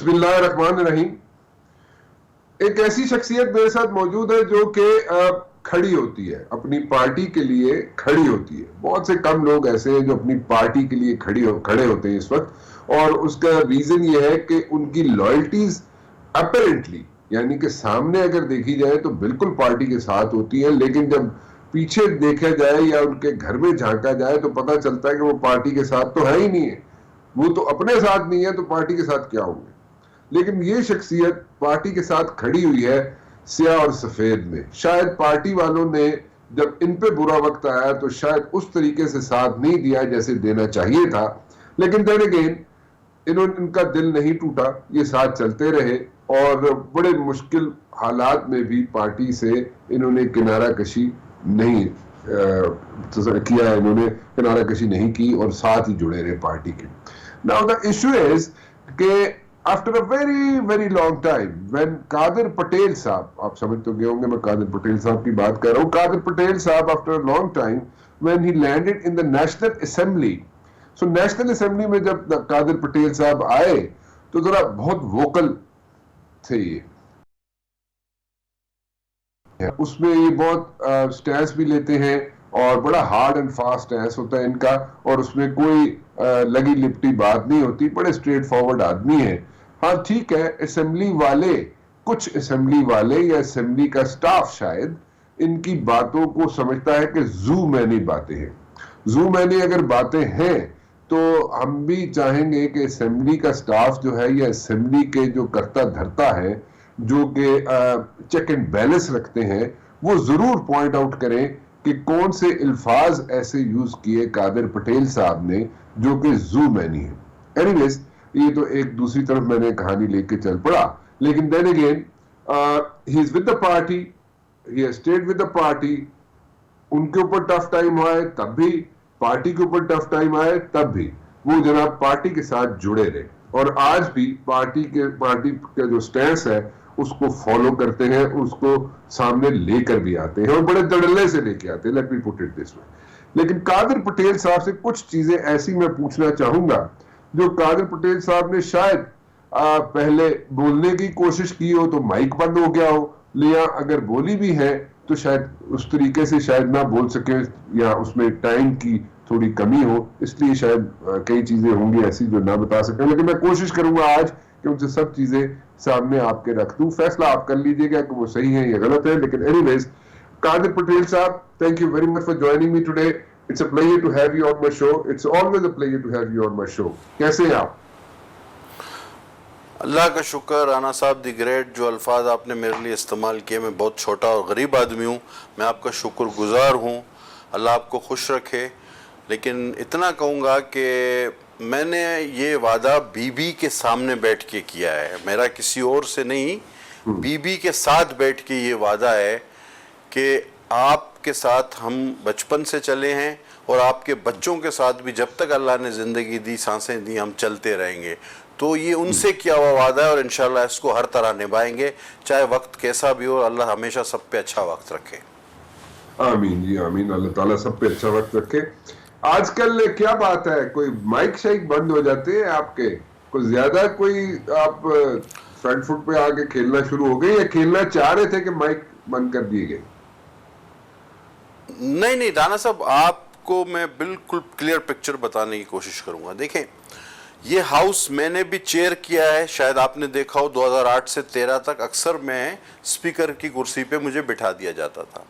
بسم اللہ الرحمن الرحیم. ایک ایسی شخصیت میرے ساتھ موجود ہے جو کہ کھڑی ہوتی ہے, اپنی پارٹی کے لیے کھڑی ہوتی ہے. بہت سے کم لوگ ایسے ہیں جو اپنی پارٹی کے لیے کھڑے ہوتے ہیں اس وقت, اور اس کا ریزن یہ ہے کہ ان کی لائلٹیز اپیرنٹلی, یعنی کہ سامنے اگر دیکھی جائے تو بالکل پارٹی کے ساتھ ہوتی ہے, لیکن جب پیچھے دیکھا جائے یا ان کے گھر میں جھانکا جائے تو پتہ چلتا ہے کہ وہ پارٹی کے ساتھ تو ہے ہی نہیں ہے. وہ تو اپنے ساتھ نہیں ہے تو پارٹی کے ساتھ کیا ہوں گے. لیکن یہ شخصیت پارٹی کے ساتھ کھڑی ہوئی ہے سیاہ اور سفید میں. شاید پارٹی والوں نے جب ان پہ برا وقت آیا تو شاید اس طریقے سے ساتھ نہیں دیا جیسے دینا چاہیے تھا, لیکن دین اگین ان کا دل نہیں ٹوٹا, یہ ساتھ چلتے رہے اور بڑے مشکل حالات میں بھی پارٹی سے انہوں نے کنارہ کشی نہیں کیا, انہوں نے کنارہ کشی نہیں کی اور ساتھ ہی جڑے رہے پارٹی کے. Now the issue is کہ after a very very long time when قادر پٹیل صاحب, آپ سمجھ تو گئے ہوں گے میں قادر پٹیل صاحب کی بات کر رہا ہوں, قادر پٹیل صاحب after a long time when he landed in the National Assembly, so national assembly میں جب قادر پٹیل صاحب آئے تو ذرا بہت ووکل تھے یہ, اس میں یہ بہت سٹینس بھی لیتے ہیں اور بڑا ہارڈ اینڈ فاسٹ سٹینس ہوتا ہے ان کا, اور اس میں کوئی لگی لپٹی بات نہیں ہوتی, بڑے اسٹریٹ فارورڈ آدمی ہیں. ہاں ٹھیک ہے, اسمبلی والے, کچھ اسمبلی والے یا اسمبلی کا سٹاف شاید ان کی باتوں کو سمجھتا ہے کہ زو مینی باتیں ہیں. زو مینی اگر باتیں ہیں تو ہم بھی چاہیں گے کہ اسمبلی کا سٹاف جو ہے یا اسمبلی کے جو کرتا دھرتا ہے, جو کہ چیک اینڈ بیلنس رکھتے ہیں, وہ ضرور پوائنٹ آؤٹ کریں کہ کون سے الفاظ ایسے یوز کیے قادر پٹیل صاحب نے جو کہ زو مینی ہے. اینی ویز یہ تو ایک دوسری طرف میں نے کہانی لے کے چل پڑا, لیکن then again he is with the party, he has stayed with the party. ان کے اوپر ٹف ٹائم آئے تب بھی, پارٹی کے اوپر ٹف ٹائم آئے تب بھی وہ جناب پارٹی کے ساتھ جڑے رہے, اور آج بھی پارٹی کا جو سٹینس ہے اس کو فالو کرتے ہیں, اس کو سامنے لے کر بھی آتے ہیں اور بڑے دڑلے سے لے کے آتے ہیں. Let me put it this way. لیکن قادر پٹیل صاحب سے کچھ چیزیں ایسی میں پوچھنا چاہوں گا جو قادر پٹیل صاحب نے شاید پہلے بولنے کی کوشش کی ہو تو مائک بند ہو گیا ہو, یا اگر بولی بھی ہے تو شاید اس طریقے سے شاید نہ بول سکے, یا اس میں ٹائم کی تھوڑی کمی ہو, اس لیے شاید کئی چیزیں ہوں گی ایسی جو نہ بتا سکیں. لیکن میں کوشش کروں گا آج کہ ان سے سب چیزیں سامنے آپ کے رکھ دوں, فیصلہ آپ کر لیجئے گا کہ وہ صحیح ہے یا غلط ہے. لیکن اینی ویز, قادر پٹیل صاحب, thank you very much for joining me today. It's a pleasure to have you on my show. It's always a pleasure to have you on my show. کیسے ہیں آپ؟ اللہ کا شکر. رانا صاحب دی گریٹ, جو الفاظ آپ نے میرے لیے استعمال کیے, میں بہت چھوٹا اور غریب آدمی ہوں, میں آپ کا شکر گزار ہوں. اللہ آپ کو خوش رکھے. لیکن اتنا کہوں گا کہ میں نے یہ وعدہ بی بی کے سامنے بیٹھ کے کیا ہے, میرا کسی اور سے نہیں, بی بی کے ساتھ بیٹھ کے یہ وعدہ ہے کہ آپ کے ساتھ ہم بچپن سے چلے ہیں اور آپ کے بچوں کے ساتھ بھی جب تک اللہ نے زندگی دی, سانسیں دی, ہم چلتے رہیں گے. تو یہ ان سے کیا ہوا وعدہ ہے اور انشاءاللہ اس کو ہر طرح نبھائیں گے, چاہے وقت کیسا بھی ہو. اللہ ہمیشہ سب پہ اچھا وقت رکھے. آمین جی آمین, اللہ تعالیٰ سب پہ اچھا وقت رکھے. آج کل کیا بات ہے, کوئی مائک شائک بند ہو جاتے ہیں آپ کے, کوئی زیادہ کوئی آپ فرنٹ فٹ پہ آ کے کھیلنا شروع ہو گئے, یا کھیلنا چاہ رہے تھے کہ مائک بند کر دیے گئے؟ نہیں رانا صاحب, آپ کو میں بالکل کلیئر پکچر بتانے کی کوشش کروں گا. دیکھیں, یہ ہاؤس میں نے بھی چیئر کیا ہے, شاید آپ نے دیکھا ہو 2008 سے 13 تک اکثر میں اسپیکر کی کرسی پہ مجھے بٹھا دیا جاتا تھا.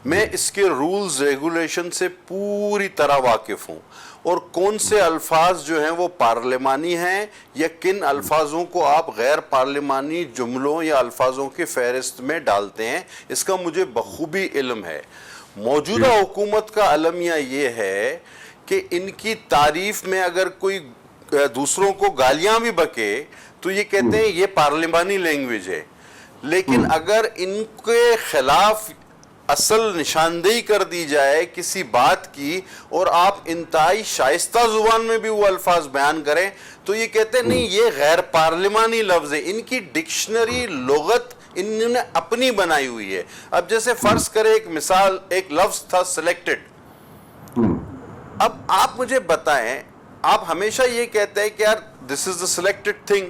میں اس کے رولز ریگولیشن سے پوری طرح واقف ہوں, اور کون سے الفاظ جو ہیں وہ پارلیمانی ہیں یا کن الفاظوں کو آپ غیر پارلیمانی جملوں یا الفاظوں کی فہرست میں ڈالتے ہیں, اس کا مجھے بخوبی علم ہے. موجودہ حکومت کا المیہ یہ ہے کہ ان کی تعریف میں اگر کوئی دوسروں کو گالیاں بھی بکے تو یہ کہتے ہیں یہ پارلیمانی لینگویج ہے, لیکن اگر ان کے خلاف اصل نشاندہی کر دی جائے کسی بات کی اور آپ انتہائی شائستہ زبان میں بھی وہ الفاظ بیان کریں تو یہ کہتے ہیں نہیں یہ غیر پارلیمانی لفظ ہے. ان کی ڈکشنری لغت انہوں نے اپنی بنائی ہوئی ہے. اب جیسے فرض کرے ایک مثال, ایک لفظ تھا سلیکٹڈ. اب آپ مجھے بتائیں, آپ ہمیشہ یہ کہتے ہیں کہ یار دس از دا سلیکٹڈ تھنگ,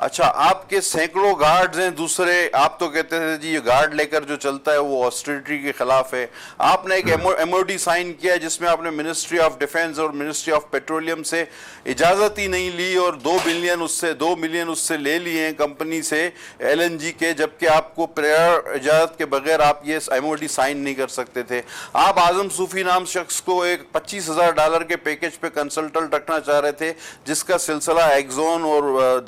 اچھا آپ کے سینکڑوں گارڈز ہیں دوسرے, آپ تو کہتے تھے جی یہ گارڈ لے کر جو چلتا ہے وہ آسٹریٹی کے خلاف ہے. آپ نے ایک ایم او ڈی سائن کیا جس میں آپ نے منسٹری آف ڈیفینس اور منسٹری آف پیٹرولیم سے اجازت ہی نہیں لی, اور 2 ملین اس سے لے لیے ہیں کمپنی سے ایل این جی کے, جبکہ آپ کو پریئر اجازت کے بغیر آپ یہ ایم او ڈی سائن نہیں کر سکتے تھے. آپ اعظم صوفی نام شخص کو ایک $25,000 کے پیکج پہ کنسلٹنٹ رکھنا چاہ رہے تھے, جس کا سلسلہ ایگزون اور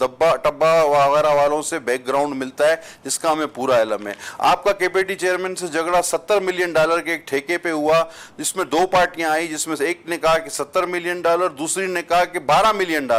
ٹبا وغیرہ والوں سے بیک گراؤنڈ ملتا ہے, جس کا ہمیں پورا علم ہے. آپ کا کے پی ٹی چیئرمین سے جھگڑا $70 ملین کے ایک ٹھیکے پہ ہوا, جس میں 2 پارٹیاں آئی, جس میں سے ایک نے کہا کہ $70 ملین, دوسری نے کہا کہ $12 ملین.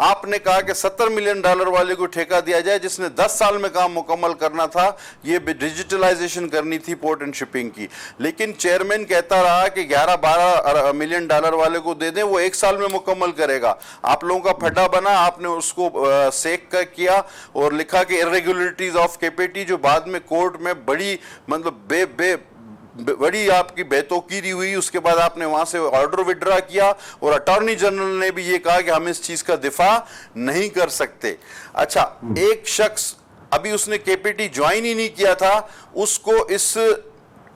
آپ نے کہا کہ $70 ملین والے کو ٹھیکہ دیا جائے جس نے 10 سال میں کام مکمل کرنا تھا, یہ ڈیجیٹلائزیشن کرنی تھی پورٹ اینڈ شپنگ کی. لیکن چیئرمین کہتا رہا کہ $11-12 ملین والے کو دے دیں, وہ 1 سال میں مکمل کرے گا. آپ لوگوں کا پھڈا بنا, آپ نے اس کو سیک کر کیا اور لکھا کہ irregularities آف کے پی ٹی, جو بعد میں کورٹ میں بڑی مطلب بڑی آپ کی بے توقیری ہوئی. اس کے بعد آپ نے وہاں سے آرڈر وڈرا کیا, اور اٹارنی جنرل نے بھی یہ کہا کہ ہم اس چیز کا دفاع نہیں کر سکتے. اچھا ایک شخص ابھی اس نے کے پی ٹی جوائن ہی نہیں کیا تھا, اس کو اس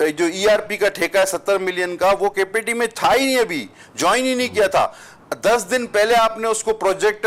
جو ای آر پی کا ٹھیکہ ہے $70 ملین کا, وہ کے پی ٹی میں تھا ہی نہیں, ابھی جوائن ہی نہیں کیا تھا. 10 دن پہلے آپ نے اس کو پروجیکٹ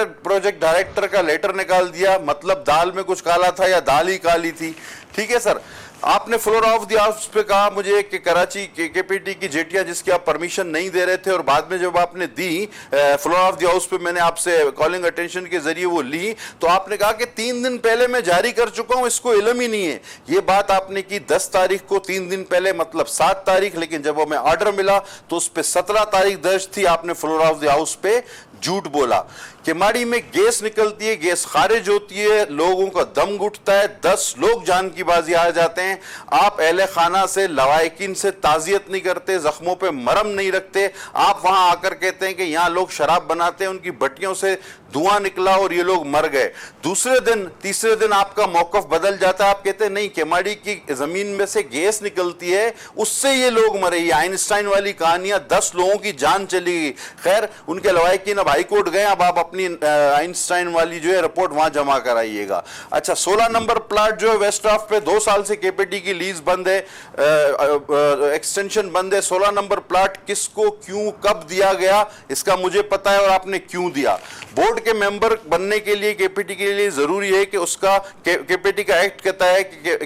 ڈائریکٹر کا لیٹر نکال دیا, مطلب دال میں کچھ کالا تھا یا دال ہی کالی تھی. ٹھیک ہے سر, آپ نے فلور آف دی ہاؤس پہ کہا مجھے کہ کراچی کے پی ٹی کی جیٹیاں جس کی آپ پرمیشن نہیں دے رہے تھے, اور بعد میں جب آپ نے دی فلور آف دی ہاؤس پہ میں نے آپ سے کالنگ اٹینشن کے ذریعے وہ لی, تو آپ نے کہا کہ 3 دن پہلے میں جاری کر چکا ہوں, اس کو علم ہی نہیں ہے. یہ بات آپ نے کی 10 تاریخ کو, 3 دن پہلے مطلب 7 تاریخ, لیکن جب ہمیں آرڈر ملا تو اس پہ 17 تاریخ درج تھی. آپ نے فلور آف دی ہاؤس پہ جھوٹ بولا. کیماڑی میں گیس نکلتی ہے, گیس خارج ہوتی ہے, لوگوں کا دم گھٹتا ہے, 10 لوگ جان کی بازی آ جاتے ہیں. آپ اہل خانہ سے لوائقین سے تعزیت نہیں کرتے, زخموں پہ مرم نہیں رکھتے. آپ وہاں آ کر کہتے ہیں کہ یہاں لوگ شراب بناتے ہیں, ان کی بٹیوں سے دھواں نکلا اور یہ لوگ مر گئے. دوسرے دن تیسرے دن آپ کا موقف بدل جاتا ہے, آپ کہتے ہیں نہیں کیماڑی کی زمین میں سے گیس نکلتی ہے, اس سے یہ لوگ مرے. یہ آئنسٹائن والی کہانیاں, 10 لوگوں کی جان چلی گئی. خیر ان کے لوائقین اب ہائی کورٹ گئے, اب آپ اپنی آئنسٹائن والی جو ہے رپورٹ وہاں جمع کرائیے گا. اچھا 16 نمبر پلاٹ جو ہے ویسٹ آف پہ 2 سال سے کے پی ٹی کی لیز بند ہے, ایکسٹینشن بند ہے. 16 نمبر پلاٹ کس کو کیوں کب دیا گیا اس کا مجھے پتا ہے, اور آپ نے کیوں دیا. بورڈ کے ممبر بننے کے لیے کے پی ٹی کے لیے ضروری ہے کہ اس کا کے پی ٹی کا ایکٹ کہتا ہے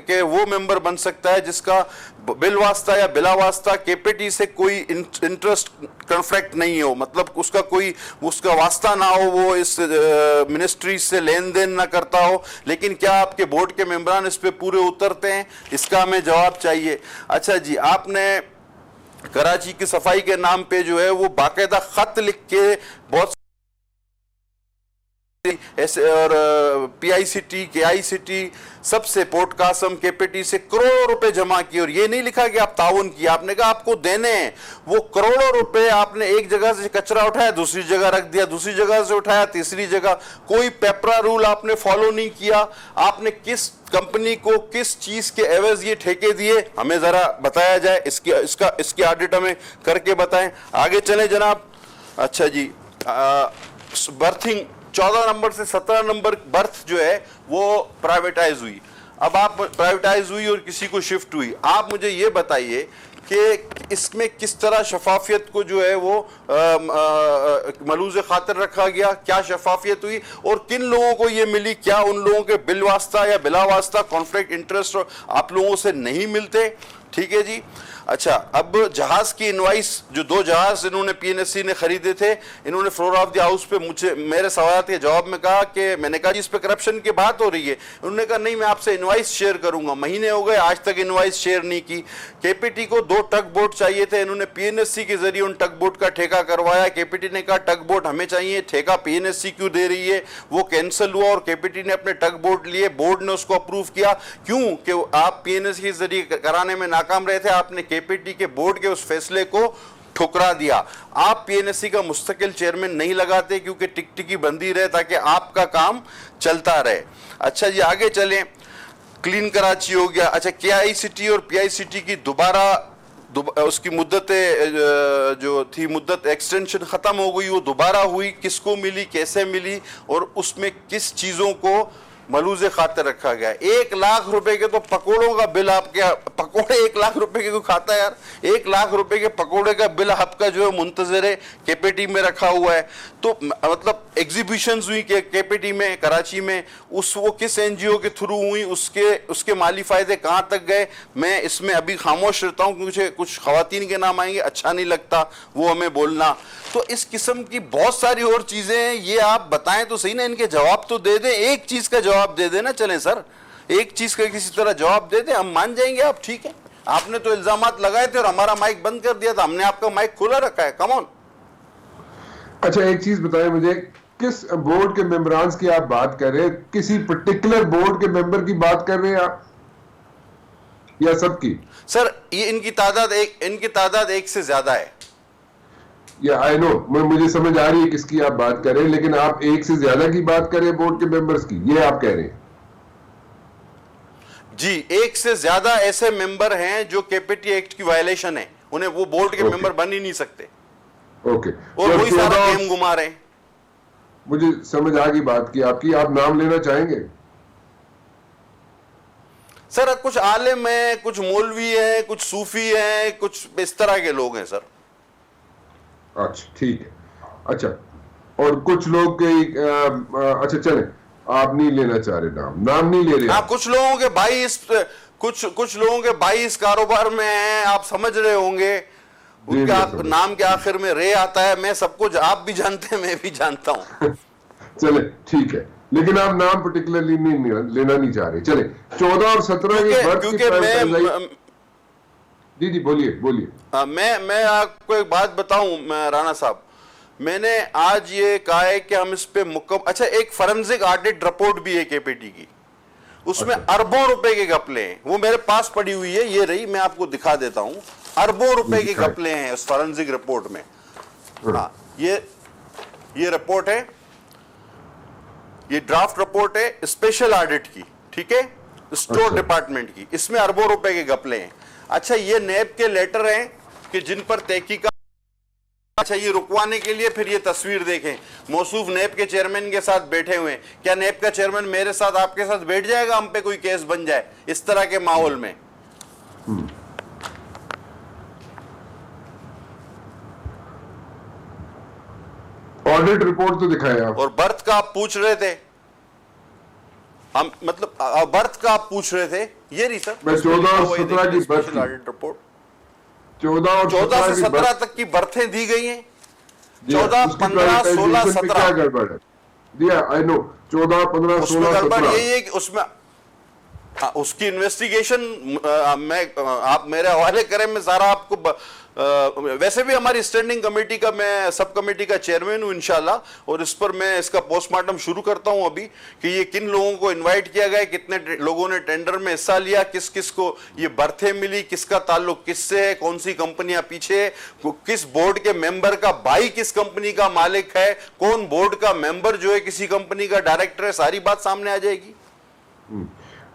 کہ وہ ممبر بن سکتا ہے جس کا بل واسطہ یا بلا واسطہ کے پی ٹی سے کوئی انٹرسٹ کنفلکٹ نہیں ہو, مطلب اس کا واسطہ نہ ہو, وہ اس منسٹری سے لین دین نہ کرتا ہو. لیکن کیا آپ کے بورڈ کے ممبران اس پہ پورے اترتے ہیں, اس کا ہمیں جواب چاہیے. اچھا جی, آپ نے کراچی کی صفائی کے نام پہ جو ہے وہ باقاعدہ خط لکھ کے بہت ایسے, اور پی آئی سی ٹی, کے آئی سی ٹی, سب سے پورٹ قاسم, کے پی ٹی سے کروڑوں روپے جمع کیے, اور یہ نہیں لکھا کہ آپ تعاون کیا, آپ نے کہا آپ کو دینے ہیں. وہ کروڑوں روپے آپ نے ایک جگہ سے کچرا اٹھایا, دوسری جگہ رکھ دیا, دوسری جگہ سے اٹھایا, تیسری جگہ. کوئی پیپرا رول آپ نے فالو نہیں کیا. آپ نے کس کمپنی کو کس چیز کے عوض یہ ٹھیکے دیے, ہمیں ذرا بتایا جائے, اس کی آڈٹ ہمیں کر کے بتائیں. آگے چلیں جناب. اچھا جی, برتھنگ 14 نمبر سے 17 نمبر برتھ جو ہے وہ پرائیویٹائز ہوئی. اب آپ پرائیویٹائز ہوئی اور کسی کو شفٹ ہوئی. آپ مجھے یہ بتائیے کہ اس میں کس طرح شفافیت کو جو ہے وہ ملوز خاطر رکھا گیا, کیا شفافیت ہوئی, اور کن لوگوں کو یہ ملی, کیا ان لوگوں کے بل واسطہ یا بلا واسطہ کانفلکٹ انٹرسٹ آپ لوگوں سے نہیں ملتے. ٹھیک ہے جی. اچھا, اب جہاز کی انوائس, جو 2 جہاز انہوں نے پی این ایس سی نے خریدے تھے, انہوں نے فلور آف دی ہاؤس پہ میرے سوالات کے جواب میں کہا کہ میں نے کہا جی اس پہ کرپشن کی بات ہو رہی ہے. انہوں نے کہا نہیں میں آپ سے انوائس شیئر کروں گا. مہینے ہو گئے آج تک انوائس شیئر نہیں کی. کے پی ٹی کو 2 ٹگ بوٹ چاہیے تھے, انہوں نے پی این ایس سی کے ذریعے ان ٹگ بوٹ کا ٹھیکہ کروایا. کے پی ٹی نے کہا ٹگ بوٹ ہمیں چاہیے, ٹھیکہ پی این ایس سی کیوں دے رہی ہے, وہ کینسل ہوا, اور کے پی ٹی نے اپنے ٹگ بوٹ لیے. بورڈ نے اس کو اپروو کیا. کیوں کہ آپ پی این ایس سی کے ذریعے کرانے میں ناکام رہے تھے. آپ نے کے پی ٹی کے بورڈ کے اس فیصلے کو ٹھکرا دیا. آپ پی این ایس سی کا مستقل چیئرمین نہیں لگاتے کیونکہ ٹک ٹکی بندی رہے تاکہ آپ کا کام چلتا رہے. اچھا جی, آگے چلیں. کلین کراچی ہو گیا. اچھا, کے آئی سی ٹی اور پی آئی سی ٹی کی دوبارہ اس کی مدت جو تھی مدت ایکسٹینشن ختم ہو گئی, وہ دوبارہ ہوئی, کس کو ملی, کیسے ملی, اور اس میں کس چیزوں کو ملوز خاطر رکھا گیا. 1 لاکھ روپے کے تو پکوڑوں کا بل, آپ کیا پکوڑے 1 لاکھ روپے کے کوئی کھاتا ہے یار؟ 1 لاکھ روپے کے پکوڑے کا بل آپ کا جو ہے منتظر ہے کے پی ٹی میں رکھا ہوا ہے. تو مطلب ایگزیبیشنز ہوئی کہ کے پی ٹی میں کراچی میں, وہ کس این جی او کے تھرو ہوئی, اس کے مالی فائدے کہاں تک گئے, میں اس میں ابھی خاموش رہتا ہوں کیونکہ مجھے کچھ خواتین کے نام آئیں گے, اچھا نہیں لگتا وہ ہمیں بولنا. تو اس قسم کی بہت ساری اور چیزیں ہیں, یہ آپ بتائیں تو صحیح نا, ان کے جواب تو دے دیں, ایک چیز کا جواب دے دیں نا. چلیں سر, ایک چیز کا کسی طرح جواب دے دیں, ہم مان جائیں گے. آپ ٹھیک ہے, آپ نے تو الزامات لگائے تھے اور ہمارا مائک بند کر دیا تھا, ہم نے آپ کا مائک کھلا رکھا ہے. کم آن. اچھا ایک چیز بتائیں مجھے, کس بورڈ کے ممبران کی آپ بات کر رہے ہیں؟ کسی پرٹیکولر بورڈ کے ممبر کی بات کر رہے ہیں آپ یا سب کی؟ سر یہ ان کی تعداد ایک سے زیادہ ہے. یا آئی نو, مجھے سمجھ آ رہی ہے کس کی آپ بات کر رہے ہیں, لیکن آپ ایک سے زیادہ کی بات کر رہے ہیں بورڈ کے ممبرز کی, یہ آپ کہہ رہے ہیں؟ جی, ایک سے زیادہ ایسے ممبر ہیں جو کے پی ٹی ایکٹ کی وائلیشن ہے, انہیں وہ بورڈ کے ممبر بن ہی نہیں سکتے. اوکے, اور وہی سارا گیم گھما رہے ہیں. مجھے سمجھ آ گئی بات کی آپ کی, آپ نام لینا چاہیں گے؟ سر کچھ عالم ہیں, کچھ مولوی ہیں, کچھ صوفی ہیں, کچھ اس طرح کے لوگ ہیں سر. اچھا ٹھیک ہے. اچھا, اور کچھ لوگ اچھا چلیں, آپ نہیں لینا چاہ رہے نام نہیں لے رہے. ہاں, کچھ لوگوں کے بھائی کچھ لوگوں کے بھائی اس کاروبار میں ہیں, آپ سمجھ رہے ہوں گے. ان کے نام کے آخر میں رے آتا ہے, میں سب کچھ آپ بھی جانتے ہیں, میں بھی جانتا ہوں. چلے ٹھیک ہے, لیکن آپ نام پرٹیکولرلی لینا نہیں چاہ رہے. چلے 14 اور 17 کی برتھ کی جی جی بولیے. میں آپ کو ایک بات بتاؤں رانا صاحب, میں نے آج یہ کہا ہے کہ ہم اس پہ اچھا ایک فورنزک آڈٹ رپورٹ بھی ہے کے پی ٹی کی, اس میں اربوں روپے کے گھپلے ہیں, وہ میرے پاس پڑی ہوئی ہے, یہ رہی, میں آپ کو دکھا دیتا ہوں. اربوں روپے کے گھپلے ہیں اس فورنزک رپورٹ میں. ہاں, یہ رپورٹ ہے, یہ ڈرافٹ رپورٹ ہے اسپیشل آڈٹ کی, ٹھیک ہے, اسٹور ڈپارٹمنٹ کی, اس میں اربوں روپے کے گھپلے ہیں. اچھا یہ نیب کے لیٹر ہیں کہ جن پر تحقیقات, اچھا یہ رکوانے کے لیے پھر یہ تصویر دیکھیں, موصوف نیب کے چیئرمین کے ساتھ بیٹھے ہوئے ہیں. کیا نیب کا چیئرمین میرے ساتھ آپ کے ساتھ بیٹھ جائے گا ہم پہ کوئی کیس بن جائے اس طرح کے ماحول میں؟ آڈٹ رپورٹ تو دکھایا. اور برتھ کا آپ پوچھ رہے تھے, ہم مطلب برتھ کا آپ پوچھ رہے تھے, یہ نہیں سر, میں 14 اور 17 کی برتھ کی, آڈٹ رپورٹ 14 سے 17 تک کی برتھیں دی گئی ہیں. 14 15 16 17 کیا گڑبڑ ہے؟ دیا آئی نو 14 15 16 گڑبڑ یہی ہے کہ اس میں اس کی انویسٹیگیشن میں آپ میرے حوالے کریں, میں سارا آپ کو ویسے بھی ہماری اسٹینڈنگ کمیٹی کا میں سب کمیٹی کا چیئرمین ہوں انشاءاللہ, اور اس پر میں اس کا پوسٹ مارٹم شروع کرتا ہوں ابھی کہ یہ کن لوگوں کو انوائٹ کیا گیا, کتنے لوگوں نے ٹینڈر میں حصہ لیا, کس کس کو یہ برتھیں ملی, کس کا تعلق کس سے ہے, کون سی کمپنیاں پیچھے ہے, کس بورڈ کے ممبر کا بھائی کس کمپنی کا مالک ہے, کون بورڈ کا ممبر جو ہے کسی کمپنی کا ڈائریکٹر ہے, ساری بات سامنے آ جائے گی.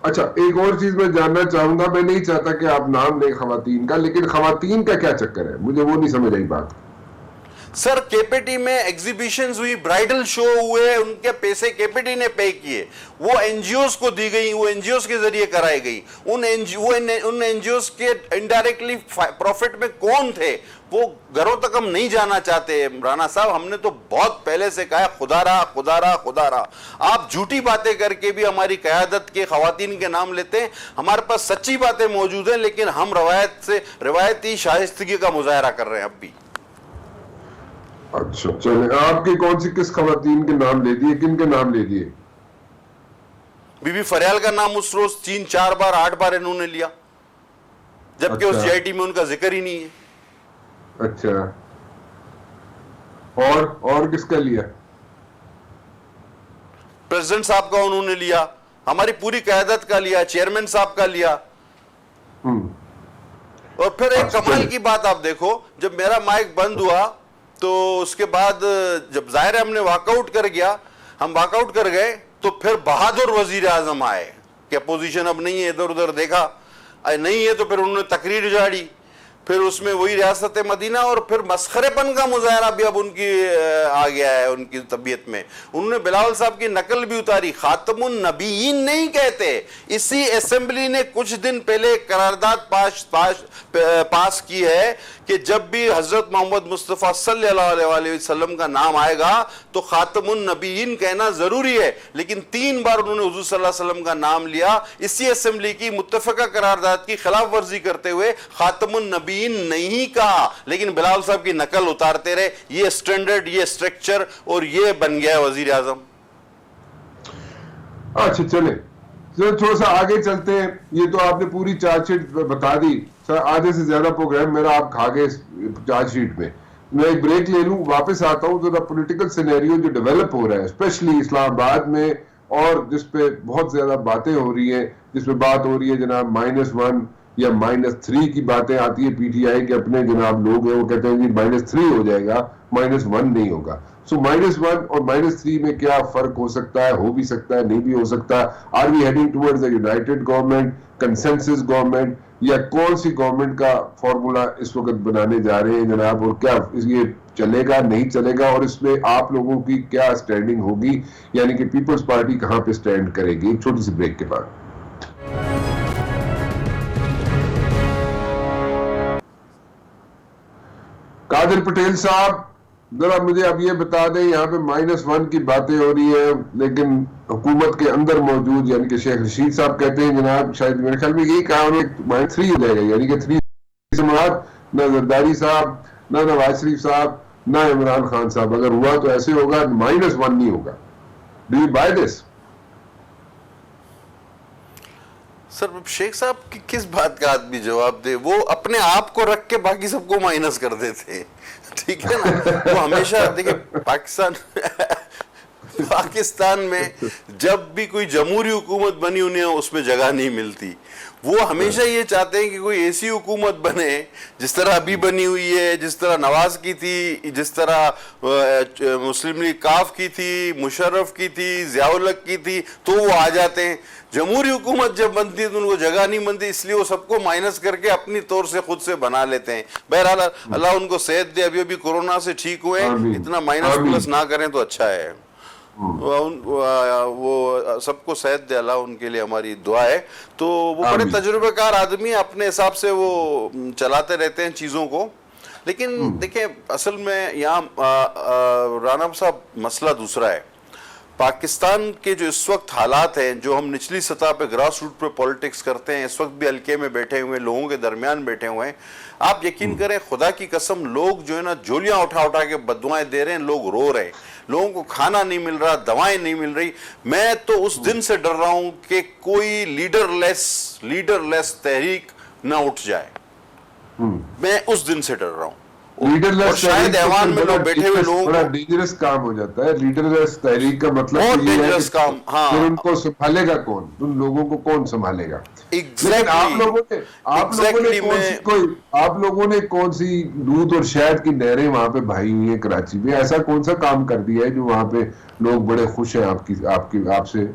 اچھا ایک اور چیز میں جاننا چاہوں گا, میں نہیں چاہتا کہ آپ نام لیں خواتین کا, لیکن خواتین کا کیا چکر ہے, مجھے وہ نہیں سمجھ آئی بات. سر کے پی ٹی میں ایگزیبیشنز ہوئی, برائیڈل شو ہوئے, ان کے پیسے کے پی ٹی نے پے کیے, وہ این جی اوز کو دی گئی, وہ این جی اوز کے ذریعے کرائی گئی. ان این جی اوز کے انڈائریکٹلی پروفٹ میں کون تھے وہ گھروں تک ہم نہیں جانا چاہتے. رانا صاحب ہم نے تو بہت پہلے سے کہا خدا رہا, آپ جھوٹی باتیں کر کے بھی ہماری قیادت کے خواتین کے نام لیتے ہیں. ہمارے پاس سچی باتیں موجود ہیں, لیکن ہم روایتی شائستگی کا مظاہرہ کر رہے ہیں اب بھی. اچھا چلیں, آپ کی کون سی کس خواتین کے نام لے دیے, کن کے نام لے دیے؟ بی بی فریال کا نام اس روز 3 4 بار 8 بار انہوں نے لیا, جبکہ اس جی آئی ٹی میں ان کا ذکر ہی نہیں ہے. اچھا, اور کس کا لیا؟ پریزیڈنٹ صاحب کا انہوں نے لیا, ہماری پوری قیادت کا لیا, چیئرمین صاحب کا لیا. اور پھر ایک کمال کی بات آپ دیکھو, جب میرا مائک بند ہوا تو اس کے بعد جب ظاہر ہم نے واک آؤٹ کر گیا, ہم واک آؤٹ کر گئے, تو پھر بہادر وزیر اعظم آئے کہ اپوزیشن اب نہیں ہے, ادھر ادھر دیکھا نہیں ہے, تو پھر انہوں نے تقریر جاڑی. پھر اس میں وہی ریاست مدینہ, اور پھر مسخرے پن کا مظاہرہ بھی اب ان کی آ گیا ہے ان کی طبیعت میں. انہوں نے بلاول صاحب کی نقل بھی اتاری, خاتم النبیین نہیں کہتے. اسی اسمبلی نے کچھ دن پہلے قرارداد پاس کی ہے کہ جب بھی حضرت محمد مصطفیٰ صلی اللہ علیہ وسلم کا نام آئے گا تو خاتم النبیین کہنا ضروری ہے. لیکن 3 بار انہوں نے حضور صلی اللہ علیہ وسلم کا نام لیا اسی اسمبلی کی متفقہ قرارداد کی خلاف ورزی کرتے ہوئے, خاتم النبیین نہیں کہا, لیکن بلاول صاحب کی نقل اتارتے رہے. یہ سٹینڈرڈ, یہ سٹرکچر, اور یہ بن گیا ہے وزیر اعظم. اچھا چلیں تھوڑا سا آگے چلتے ہیں. یہ تو آپ نے پوری چارج شیٹ بتا دی سر, آدھے سے زیادہ پروگرام میرا آپ کھا گئے چارج شیٹ میں. میں ایک بریک لے لوں, واپس آتا ہوں. تو پولیٹیکل سینیریو جو ڈیولپ ہو رہا ہے اسپیشلی اسلام آباد میں, اور جس پہ بہت زیادہ باتیں ہو رہی ہیں, جس پہ بات ہو رہی ہے جناب -1 یا -3 کی باتیں آتی ہے پی ٹی آئی کے اپنے جناب لوگ ہیں, وہ کہتے ہیں جی -3 ہو جائے گا, -1 نہیں ہوگا. سو -1 اور -3 میں کیا فرق ہو سکتا ہے, ہو بھی سکتا ہے, نہیں بھی ہو سکتا. Are we heading towards a united government, consensus government, یا کون سی گورنمنٹ کا فارمولا اس وقت بنانے جا رہے ہیں جناب, اور کیا یہ چلے گا نہیں چلے گا, اور اس میں آپ لوگوں کی کیا سٹینڈنگ ہوگی, یعنی کہ پیپلز پارٹی کہاں پہ سٹینڈ کرے گی. ایک چھوٹی سی بریک کے بعد. قادر پٹیل صاحب ذرا مجھے اب یہ بتا دیں, یہاں پہ -1 کی باتیں ہو رہی ہیں, لیکن حکومت کے اندر موجود یعنی کہ شیخ رشید صاحب کہتے ہیں جناب, شاید میرے خیال میں یہی کہا انہیں -3 ہو جائے گا, یعنی کہ 3 سماعت, نہ زرداری صاحب, نہ نواز شریف صاحب, نہ عمران خان صاحب. اگر ہوا تو ایسے ہوگا, -1 نہیں ہوگا. Do you buy this? Sir Sheikh Sahab کی کس بات کا آدمی جواب دے, وہ اپنے آپ کو رکھ کے باقی سب کو مائنس کر دیتے ہیں, ٹھیک ہے نا. وہ ہمیشہ دیکھیں پاکستان میں جب بھی کوئی جمہوری حکومت بنی انہیں اس میں جگہ نہیں ملتی. وہ ہمیشہ یہ چاہتے ہیں کہ کوئی ایسی حکومت بنے جس طرح ابھی بنی ہوئی ہے, جس طرح نواز کی تھی, جس طرح مسلم لیگ کاف کی تھی, مشرف کی تھی, ضیاء الحق کی تھی, تو وہ آ جاتے ہیں. جمہوری حکومت جب بنتی ہے تو ان کو جگہ نہیں بنتی, اس لیے وہ سب کو مائنس کر کے اپنی طور سے خود سے بنا لیتے ہیں. بہرحال اللہ ان کو صحت دے, ابھی کورونا سے ٹھیک ہوئے, اتنا مائنس پلس نہ کریں تو اچھا ہے. وہ سب کو صحت دے اللہ, ان کے لیے ہماری دعا ہے. تو وہ بڑے تجربہ کار آدمی ہیں, اپنے حساب سے وہ چلاتے رہتے ہیں چیزوں کو. لیکن دیکھیں اصل میں یہاں رانا صاحب مسئلہ دوسرا ہے. پاکستان کے جو اس وقت حالات ہیں, جو ہم نچلی سطح پہ گراس روٹ پہ پولیٹکس کرتے ہیں, اس وقت بھی حلقے میں بیٹھے ہوئے لوگوں کے درمیان بیٹھے ہوئے ہیں, آپ یقین کریں خدا کی قسم لوگ جو ہے نا جولیاں اٹھا کے بددعائیں دے رہے ہیں, لوگ رو رہے ہیں, لوگوں کو کھانا نہیں مل رہا, دوائیں نہیں مل رہی. میں تو اس دن سے ڈر رہا ہوں کہ کوئی لیڈر لیس تحریک نہ اٹھ جائے. میں اس دن سے ڈر رہا ہوں. اور شاید ایوان میں لوگ بیٹھے ہوئے لوگوں بڑا ڈینجرس کام ہو جاتا ہے. لیڈرلیس تحریک کا مطلب یہ ہے کہ پھر ان کو سنبھالے گا کون, ان لوگوں کو کون سنبھالے گا. آپ لوگوں نے کون سی دودھ اور شہد کی نہریں وہاں پہ بہائی ہوئی ہیں کراچی میں, ایسا کون سا کام کر دیا ہے جو وہاں پہ لوگ بڑے خوش ہیں آپ سے؟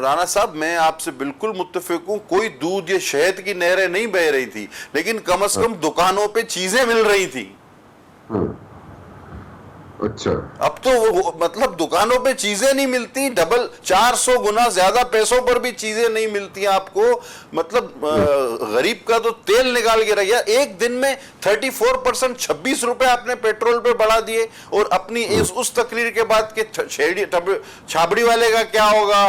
رانا صاحب میں آپ سے بالکل متفق ہوں, کوئی دودھ یا شہد کی نہریں نہیں بہ رہی تھی, لیکن کم از کم دکانوں پہ چیزیں مل رہی تھی. اچھا اب تو مطلب دکانوں پہ چیزیں نہیں ملتی, 400 گنا زیادہ پیسوں پر بھی چیزیں نہیں ملتی آپ کو. مطلب غریب کا تو تیل نکال کے رکھ گیا. ایک دن میں 34% 26 روپے آپ نے پیٹرول پہ بڑھا دیے, اور اپنی اس تقریر کے بعد کہ چھابڑی والے کا کیا ہوگا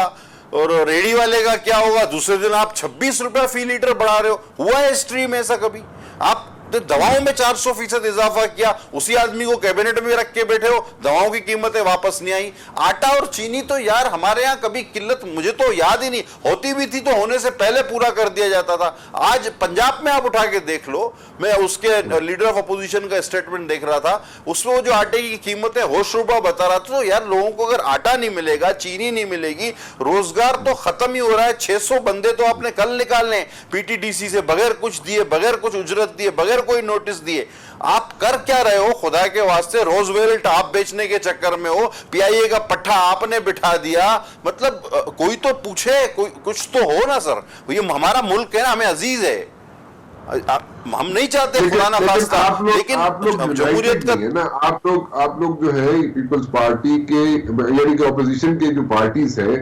اور ریڑی والے کا کیا ہوگا, دوسرے دن آپ 26 روپے فی لیٹر بڑھا رہے ہو. ہوا ہے ہسٹری میں ایسا کبھی؟ آپ دواؤں میں 400% اضافہ کیا, اسی آدمی کو کیبنٹ میں رکھ کے بیٹھے ہو, دواؤں کی قیمتیں واپس نہیں آئیں. آٹا اور چینی تو یار ہمارے ہاں کبھی قلت مجھے تو یاد ہی نہیں, ہوتی بھی تھی تو ہونے سے پہلے پورا کر دیا جاتا تھا. آج پنجاب میں آپ اٹھا کے دیکھ لو, میں اس کے لیڈر آف اپوزیشن کا اسٹیٹمنٹ دیکھ رہا تھا, اس میں وہ جو آٹے کی قیمتیں ہوش ربا بتا رہا تھا. تو یار لوگوں کو اگر آٹا نہیں ملے گا, چینی نہیں ملے گی, روزگار تو ختم ہی ہو رہا ہے. 600 بندے تو آپ نے کل نکالنے پی ٹی ڈی سی سے, بغیر کچھ دیے, بغیر کچھ اجرت دیے, بغیر کوئی نوٹس دیے. آپ کر کیا رہے ہو خدا کے واسطے؟ روز ویلٹ آپ بیچنے کے چکر میں ہو, پی آئی اے کا پٹھا آپ نے بٹھا دیا. مطلب کوئی تو پوچھے, کوئی کچھ تو ہو نا سر. یہ ہمارا ملک ہے نا, ہمیں عزیز ہے. ہم نہیں چاہتے خدا نہ خواستہ، لیکن جمہوریت کا آپ لوگ جو ہے پیپلز پارٹی کے یعنی کہ اپوزیشن کے جو پارٹیز ہیں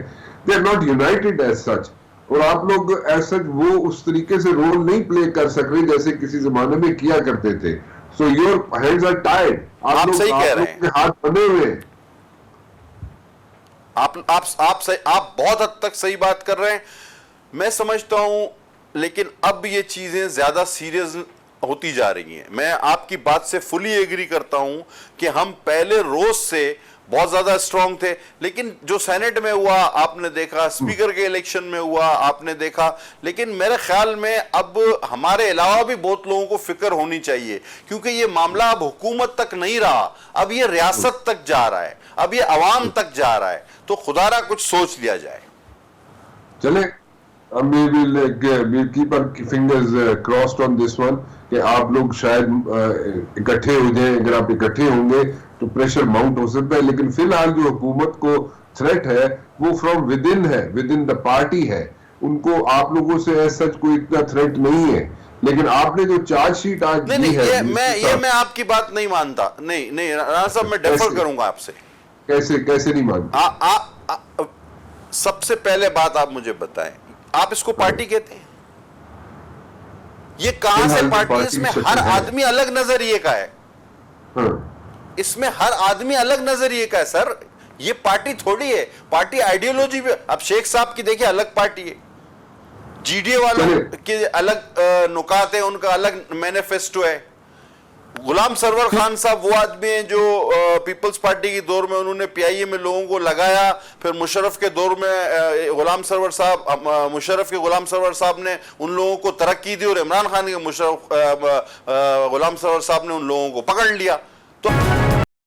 they are not united as such، اور آپ لوگ ایز سچ وہ اس طریقے سے رول نہیں پلے کر سک رہے جیسے کسی زمانے میں کیا کرتے تھے. So your hands are tied, آپ لوگ کے ہاتھ بندھے ہوئے ہیں. آپ بہت حد تک صحیح بات کر رہے ہیں، میں سمجھتا ہوں، لیکن اب یہ چیزیں زیادہ سیریس ہوتی جا رہی ہیں. میں آپ کی بات سے فلی ایگری کرتا ہوں کہ ہم پہلے روز سے بہت زیادہ اسٹرانگ تھے، لیکن جو سینٹ میں ہوا آپ نے دیکھا، اسپیکر کے الیکشن میں ہوا آپ نے دیکھا، لیکن میرے خیال میں اب ہمارے علاوہ بھی بہت لوگوں کو فکر ہونی چاہیے، کیونکہ یہ معاملہ اب حکومت تک نہیں رہا، اب یہ ریاست تک جا رہا ہے، اب یہ عوام تک جا رہا ہے، تو خدا را کچھ سوچ لیا جائے. چلے we'll keep our fingers crossed on this one کہ آپ لوگ شاید اکٹھے ہو جائیں. اگر آپ اکٹھے ہوں گے تو پریشر ماؤنٹ ہو سکتا ہے، لیکن فی الحال جو حکومت کو تھریٹ ہے وہ فرام ود ان ہے، ود ان دا پارٹی ہے. ان کو آپ لوگوں سے ایز سچ کوئی اتنا تھریٹ نہیں ہے. لیکن آپ نے جو چارج شیٹ آج دی ہے، یہ میں آپ کی بات نہیں مانتا. نہیں رانا صاحب، میں ڈیفر کروں گا آپ سے. کیسے نہیں مانتا؟ سب سے پہلے بات آپ مجھے بتائیں، آپ اس کو پارٹی کہتے ہیں؟ یہ کہاں سے پارٹی؟ اس میں ہر آدمی الگ نظریے کا ہے، اس میں ہر آدمی الگ نظریے کا ہے سر. یہ پارٹی تھوڑی ہے، پارٹی آئیڈیالوجی بھی. اب شیخ صاحب کی دیکھیں الگ پارٹی ہے، جی ڈی اے والوں کے الگ نکات ہیں، ان کا الگ مینیفیسٹو ہے. غلام سرور خان صاحب وہ آدمی ہیں جو پیپلز پارٹی کے دور میں انہوں نے پی آئی اے میں لوگوں کو لگایا، پھر مشرف کے دور میں مشرف کے غلام سرور صاحب نے ان لوگوں کو ترقی دی، اور عمران خان کے غلام سرور صاحب نے ان لوگوں کو پکڑ لیا. تو